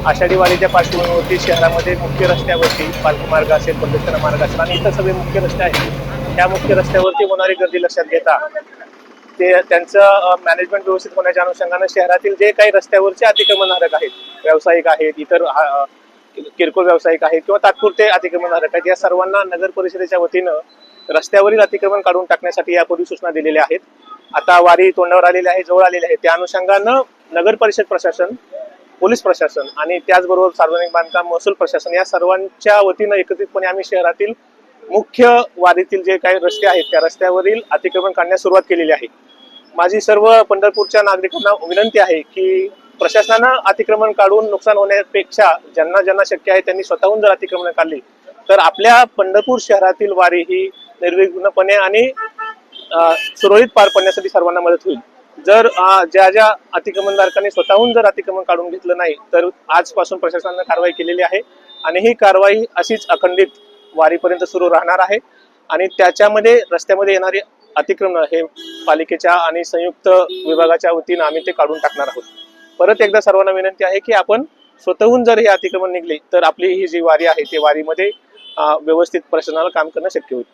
आषाढी वारीच्या पार्श्वभूमीवरती शहरामध्ये मुख्य रस्त्यावरती पालखी मार्ग असेल, प्रदक्षिणा मार्ग असेल आणि इतर सगळे मुख्य रस्ते आहेत, त्या मुख्य रस्त्यावरती होणारी गर्दी लक्षात घेता ते त्यांचं मॅनेजमेंट व्यवस्थित होण्याच्या अनुषंगाने शहरातील जे काही रस्त्यावरचे अतिक्रमणधारक आहेत, व्यावसायिक आहेत, इतर किरकोळ व्यावसायिक आहेत किंवा तात्पुरते अतिक्रमणधारक आहेत, या सर्वांना नगर परिषदेच्या वतीनं रस्त्यावरील अतिक्रमण काढून टाकण्यासाठी यापूर्वी सूचना दिलेल्या आहेत. आता वारी तोंडावर आलेली आहे, जवळ आलेली आहे, त्या अनुषंगानं नगर परिषद प्रशासन, पोलीस प्रशासन आणि त्याचबरोबर सार्वजनिक बांधकाम, महसूल प्रशासन या सर्वांच्या वतीनं एकत्रितपणे आम्ही शहरातील मुख्य वारीतील जे काही रस्ते आहेत त्या रस्त्यावरील अतिक्रमण काढण्यास सुरुवात केलेली आहे. माझी सर्व पंढरपूरच्या नागरिकांना विनंती आहे की प्रशासनानं अतिक्रमण काढून नुकसान होण्यापेक्षा ज्यांना ज्यांना शक्य आहे त्यांनी स्वतःहून जर अतिक्रमण काढली तर आपल्या पंढरपूर शहरातील वारी ही निर्विघ्नपणे आणि सुरळीत पार पडण्यासाठी सर्वांना मदत होईल. जर ज्या ज्या अतिक्रमणधारकांनी स्वतःहून जर अतिक्रमण काढून घेतलं नाही तर आजपासून प्रशासनानं कारवाई केलेली आहे आणि ही कारवाई अशीच अखंडित वारीपर्यंत सुरू राहणार आहे आणि त्याच्यामध्ये रस्त्यामध्ये येणारी अतिक्रमण हे पालिकेच्या आणि संयुक्त विभागाच्या वतीनं आम्ही ते काढून टाकणार आहोत. परत एकदा सर्वांना विनंती आहे की आपण स्वतःहून जर हे अतिक्रमण निघले तर आपली ही जी वारी आहे ती वारीमध्ये व्यवस्थित प्रशासनाला काम करणं शक्य होईल.